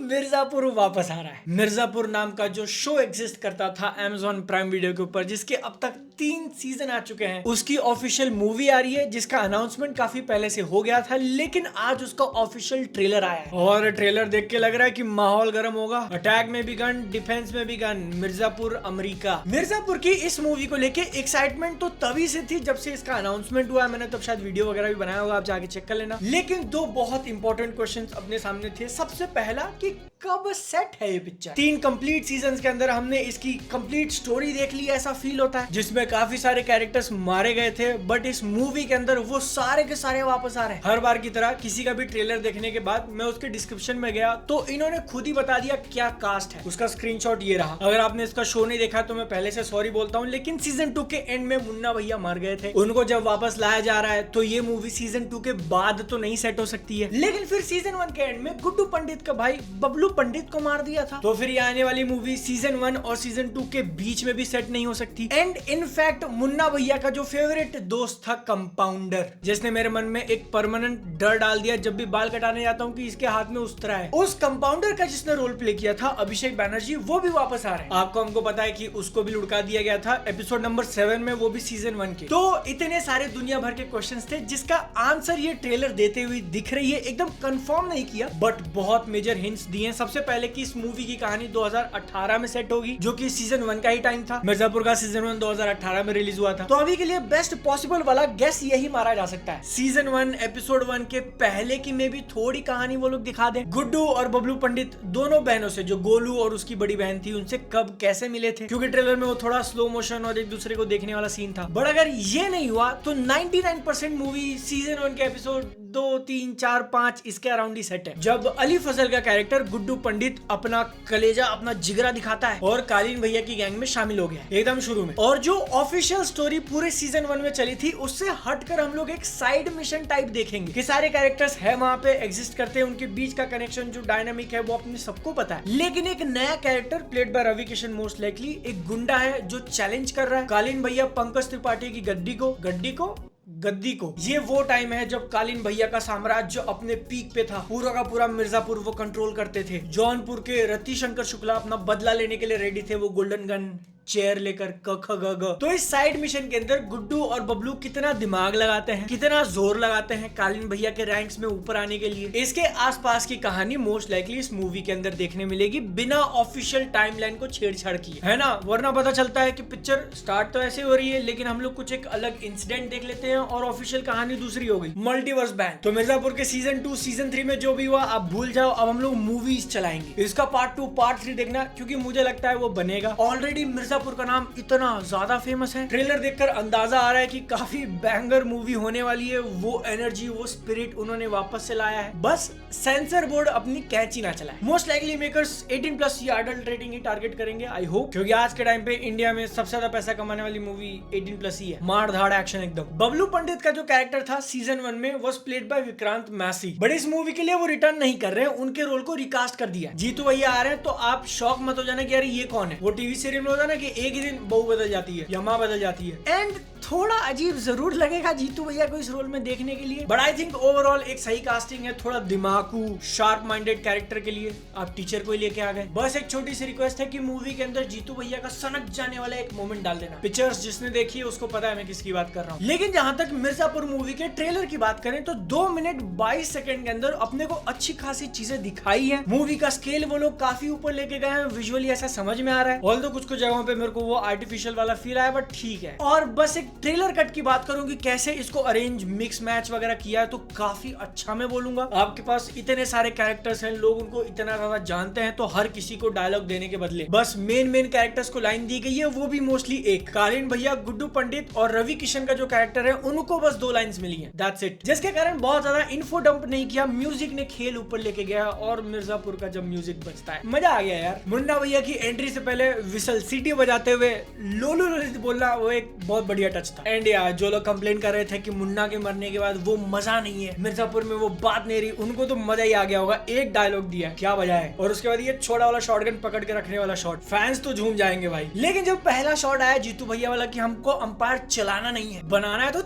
मिर्जापुर वापस आ रहा है। मिर्जापुर नाम का जो शो एग्जिस्ट करता था Amazon प्राइम वीडियो के ऊपर, जिसके अब तक 3 सीजन आ चुके हैं, उसकी ऑफिशियल मूवी आ रही है जिसका अनाउंसमेंट काफी पहले से हो गया था, लेकिन आज उसका ऑफिशियल ट्रेलर आया है और ट्रेलर देख के लग रहा है कि माहौल गर्म होगा। अटैक में भी गन, डिफेंस में भी गन, मिर्जापुर अमेरिका। मिर्जापुर की इस मूवी को लेके एक्साइटमेंट तो तभी से थी जब से इसका अनाउंसमेंट हुआ। मैंने तब शायद वीडियो वगैरह भी बनाया होगा, आप जाके चेक कर लेना। लेकिन 2 बहुत इंपॉर्टेंट क्वेश्चंस अपने सामने थे। सबसे पहला कि कब सेट है ये पिक्चर। 3 कंप्लीट सीजन्स के अंदर हमने इसकी कंप्लीट स्टोरी देख ली, ऐसा फील होता है, जिसमें काफी सारे कैरेक्टर्स मारे गए थे, बट इस मूवी के अंदर वो सारे के सारे वापस आ रहे हैं। हर बार की तरह किसी का भी ट्रेलर देखने के बाद मैं उसके डिस्क्रिप्शन में गया तो इन्होंने खुद ही बता दिया क्या कास्ट है। उसका स्क्रीनशॉट ये रहा। अगर आपने इसका शो नहीं देखा तो मैं पहले से सॉरी बोलता हूँ, लेकिन सीजन 2 के एंड में मुन्ना भैया मर गए थे। उनको जब वापस लाया जा रहा है तो ये मूवी सीजन 2 के बाद तो नहीं सेट हो सकती है, लेकिन फिर सीजन 1 के एंड में गुड्डू पंडित का भाई बबलू पंडित को मार दिया था, तो फिर ये आने वाली मूवी सीजन 1 और सीजन 2 के बीच में भी सेट नहीं हो सकती। एंड इनफैक्ट मुन्ना भैया का जो फेवरेट दोस्त था कंपाउंडर, जिसने मेरे मन में एक परमानेंट डर डाल दिया जब भी बाल कटाने जाता हूँ कि इसके हाथ में उस्तरा है, उस कंपाउंडर का जिसने रोल प्ले किया था अभिषेक बैनर्जी, वो भी वापस आ रहे हैं। आपको हमको पता है कि उसको भी लुढ़का दिया गया था एपिसोड नंबर 7 में, वो भी सीजन 1 के। तो इतने सारे दुनिया भर के क्वेश्चंस थे जिसका आंसर ये ट्रेलर देते हुए दिख रही है। एकदम कंफर्म नहीं किया बट बहुत मेजर हिंट्स दिए। सबसे पहले कि इस मूवी की कहानी 2018 में सेट होगी, जो कि सीजन 1 का ही टाइम था। मिर्जापुर का सीजन 1 2018 में रिलीज हुआ था, तो अभी के लिए बेस्ट पॉसिबल वाला गेस यही मारा जा सकता है। सीजन 1 एपिसोड 1 के पहले की में भी थोड़ी कहानी वो लोग दिखा दें। गुड्डू और बबलू पंडित दोनों बहनों से, जो गोलू और उसकी बड़ी बहन थी, उनसे कब कैसे मिले थे, क्योंकि ट्रेलर में वो थोड़ा स्लो मोशन और एक दूसरे को देखने वाला सीन था। बट अगर ये नहीं हुआ तो 99% मूवी सीजन 1 के एपिसोड 2, 3, 4, 5 इसके अराउंड ही सेट है, जब अली फजल का कैरेक्टर गुड्डू पंडित अपना कलेजा, अपना जिगरा दिखाता है और कालीन भैया की गैंग में शामिल हो गया एकदम शुरू में। और जो ऑफिशियल स्टोरी पूरे सीजन 1 में चली थी, उससे हटकर हम लोग एक साइड मिशन टाइप देखेंगे कि सारे कैरेक्टर्स है वहां पे, एग्जिस्ट करते हैं, उनके बीच का कनेक्शन जो डायनामिक है वो अपने सबको पता है। लेकिन एक नया character played by Ravi Kishan most likely एक गुंडा है जो चैलेंज कर रहा है कालीन भैया पंकज त्रिपाठी की गद्दी को। ये वो टाइम है जब कालीन भैया का साम्राज्य अपने पीक पे था। पूरा का पूरा मिर्जापुर वो कंट्रोल करते थे। जौनपुर के रतिशंकर शुक्ला अपना बदला लेने के लिए रेडी थे, वो गोल्डन गन चेयर लेकर तो इस साइड मिशन के अंदर गुड्डू और बबलू कितना दिमाग लगाते हैं, कितना जोर लगाते हैं कालीन भैया के रैंक्स में ऊपर आने के लिए, इसके आसपास की कहानी मोस्ट लाइकली इस मूवी के अंदर देखने मिलेगी, बिना ऑफिशियल टाइमलाइन को छेड़छाड़ किए, है ना। वरना पता चलता है कि पिक्चर स्टार्ट तो ऐसे हो रही है, लेकिन हम लोग कुछ एक अलग इंसिडेंट देख लेते हैं और ऑफिशियल कहानी दूसरी हो गई। Multiverse ban. तो मिर्जापुर के सीजन 2 सीजन 3 में जो भी हुआ आप भूल जाओ, अब हम लोग मूवीज चलाएंगे। इसका पार्ट 2 पार्ट 3 देखना, क्योंकि मुझे लगता है वो बनेगा। ऑलरेडी मिर्जापुर का नाम इतना ज्यादा फेमस है, ट्रेलर देखकर अंदाजा आ रहा है कि काफी बैंगर मूवी होने वाली है। वो एनर्जी, वो स्पिरिट उन्होंने वापस से लाया है, बस सेंसर बोर्ड अपनी कैंची ना चलाए। मोस्ट लाइकली मेकर्स 18+ या अडल्ट रेटिंग ही टारगेट करेंगे, आई होप, क्योंकि आज के टाइम पे इंडिया में सबसे ज्यादा पैसा कमाने वाली मूवी 18+ ही है। मार धाड़ एक्शन एकदम। बबलू पंडित का जो कैरेक्टर था सीजन 1 में was played by Vikrant Massey, but इस मूवी के लिए वो रिटर्न नहीं कर रहे हैं, उनके रोल को रिकास्ट कर दिया। जीतू भैया आ रहे हैं, तो आप शॉक मत हो जाना कि यार ये कौन है। वो टीवी सीरियल में होता है ना कि एक ही दिन बहू बदल जाती है या माँ बदल जाती है, एंड थोड़ा अजीब जरूर लगेगा जीतू भैया को इस रोल में देखने के लिए, बट आई थिंक ओवरऑल एक सही कास्टिंग है। थोड़ा दिमागू शार्प माइंडेड कैरेक्टर के लिए आप टीचर को ही लेके आ गए। बस एक छोटी सी रिक्वेस्ट है कि मूवी के अंदर जीतू भैया का सनक जाने वाला एक मोमेंट डाल देना। पिक्चर्स जिसने देखी है उसको पता है मैं किसकी बात कर रहा हूँ। लेकिन जहां तक मिर्जापुर मूवी के ट्रेलर की बात करें तो 2 मिनट 22 सेकंड के अंदर अपने को अच्छी खासी चीजें दिखाई है। मूवी का स्केल वो लोग काफी ऊपर लेके गए हैं, विजुअली ऐसा समझ में आ रहा है। ऑल्दो कुछ जगहों पे मेरे को वो आर्टिफिशियल वाला फील आया, बट ठीक है। और बस एक ट्रेलर कट की बात करूं कि कैसे इसको अरेंज मिक्स मैच वगैरह किया है, तो काफी अच्छा मैं बोलूंगा। आपके पास इतने सारे कैरेक्टर्स हैं, लोग उनको इतना ज्यादा जानते हैं, तो हर किसी को डायलॉग देने के बदले बस मेन कैरेक्टर्स को लाइन दी गई है, वो भी मोस्टली एक। कालीन भैया, गुड्डू पंडित और रवि किशन का जो कैरेक्टर है उनको बस 2 लाइंस मिली हैं, दैट्स इट। जिसके कारण बहुत ज्यादा इन्फो डंप नहीं किया, म्यूजिक ने खेल ऊपर लेके गया, और मिर्जापुर का जब म्यूजिक बजता है मजा आ गया यार। मुन्ना भैया की एंट्री से पहले विसल सीटी बजाते हुए लोलू ललित बोलना, वो एक बहुत बढ़िया टच था। एंड यार जो लोग कंप्लेन कर रहे थे कि मुन्ना के मरने के बाद वो मजा नहीं है, मिर्जापुर में वो बात नहीं रही, उनको तो मजा ही आ गया होगा। एक डायलॉग दिया, क्या बजा है, और उसके बाद ये छोटा वाला शॉटगन पकड़ के रखने वाला शॉट, फैंस तो झूम जाएंगे भाई। लेकिन जब पहला शॉट आया जीतू भैया वाला कि हमको अंपायर चलाना नहीं है, बनाना है, तो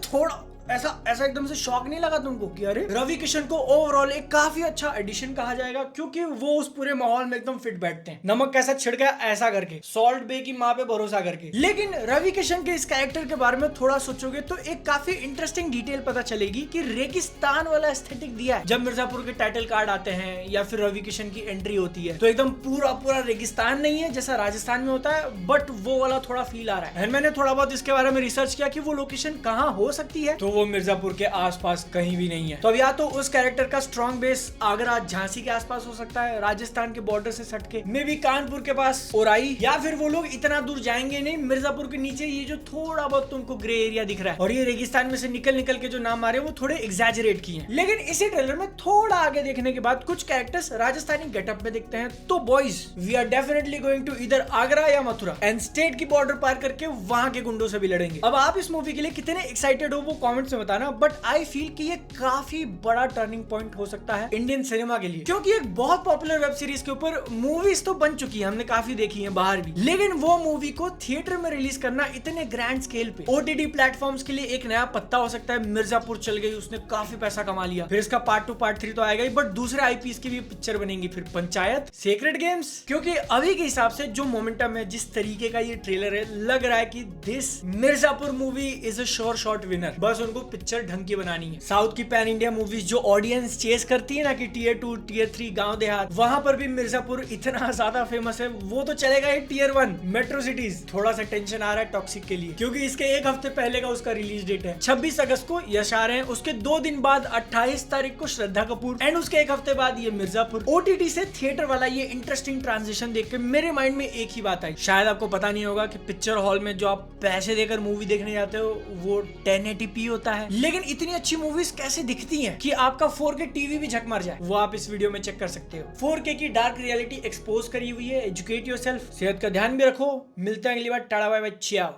ऐसा एकदम से शॉक नहीं लगा तुमको कि अरे रवि किशन को ओवरऑल एक काफी अच्छा एडिशन कहा जाएगा, क्योंकि वो उस पूरे माहौल में एकदम फिट बैठते हैं। नमक कैसा छिड़का ऐसा करके, सॉल्ट बे की माँ पे भरोसा करके। लेकिन रवि किशन के इस कैरेक्टर के बारे में थोड़ा सोचोगे तो एक काफी इंटरेस्टिंग डिटेल पता चलेगी कि रेगिस्तान वाला एस्थेटिक दिया है। जब मिर्जापुर के टाइटल कार्ड आते हैं या फिर रवि किशन की एंट्री होती है तो एकदम पूरा रेगिस्तान नहीं है जैसा राजस्थान में होता है, बट वो वाला थोड़ा फील आ रहा है। मैंने थोड़ा बहुत इसके बारे में रिसर्च किया कि वो लोकेशन कहाँ हो सकती है, तो वो मिर्जापुर के आसपास कहीं भी नहीं है। तो अब या तो उस कैरेक्टर का स्ट्रॉन्ग बेस आगरा झांसी के आसपास हो सकता है, राजस्थान के बॉर्डर से सटके, मे बी कानपुर के पास ओराई, या फिर वो लोग इतना दूर जाएंगे नहीं, मिर्जापुर के नीचे ये जो थोड़ा बहुत तुमको ग्रे एरिया दिख रहा है और ये रेगिस्तान में से निकल के जो नाम आ रहे हैं वो थोड़े एग्जैजरेट किए हैं। लेकिन इसी ट्रेलर में थोड़ा आगे देखने के बाद कुछ कैरेक्टर्स राजस्थानी गेटअप में दिखते हैं। तो boys, we are definitely going to इधर आगरा या मथुरा एंड स्टेट की बॉर्डर पार करके वहां के गुंडों से भी लड़ेंगे। अब आप इस मूवी के लिए कितने एक्साइटेड हो वो कमेंट्स में बताना, बट आई फील कि ये काफी बड़ा टर्निंग पॉइंट हो सकता है इंडियन सिनेमा के लिए, क्योंकि एक बहुत पॉपुलर वेब सीरीज के ऊपर मूवीज तो बन चुकी है, हमने काफी देखी है बाहर भी, लेकिन वो मूवी को थिएटर में रिलीज करना इतने ग्रैंड स्केल पे ओटीटी प्लेटफॉर्म्स के लिए एक नया पत्ता हो सकता है। मिर्जापुर चल गई, उसने काफी पैसा कमा लिया, फिर इसका पार्ट 2 पार्ट 3 तो आएगा ही, बट दूसरे आईपीएस की भी पिक्चर बनेंगी, फिर पंचायत, सेक्रेट गेम्स। क्योंकि अभी के हिसाब से जो मोमेंटम है, जिस तरीके का ये ट्रेलर है, लग रहा है कि this Mirzapur movie is a sure shot winner. बस उनको पिक्चर ढंग की बनानी है। साउथ की पैन इंडिया मूवीज जो ऑडियंस चेस करती है ना कि टियर 2 टियर 3 गांव देहात, वहां पर भी मिर्जापुर इतना ज्यादा फेमस है, वो तो चलेगा ही टियर 1 मेट्रो सिटीज। थोड़ा सा टेंशन आ रहा है टॉक्सिक के लिए, क्योंकि इसके एक हफ्ते पहले का उसका रिलीज डेट है 26 अगस्त को यश आ रहे हैं, उसके 2 दिन बाद 28 तारीख को श्रद्धा कपूर, एंड उसके एक हफ्ते बाद ये मिर्जापुर। ओटीटी से थिएटर वाला ये इंटरेस्टिंग ट्रांजिशन देख के मेरे माइंड में एक ही बात आई, शायद आपको पता नहीं होगा कि पिक्चर हॉल में जो आप पैसे देकर मूवी देखने जाते हो वो 1080p होता है, लेकिन इतनी अच्छी मूवीज कैसे दिखती हैं कि आपका 4K टीवी भी झक मार जाए, वो आप इस वीडियो में चेक कर सकते हो। 4K की डार्क रियलिटी एक्सपोज करी हुई है। एजुकेट योरसेल्फ, सेहत का ध्यान भी रखो। मिलते हैं अगली बार, टाटा बाय बाय, चियाओ।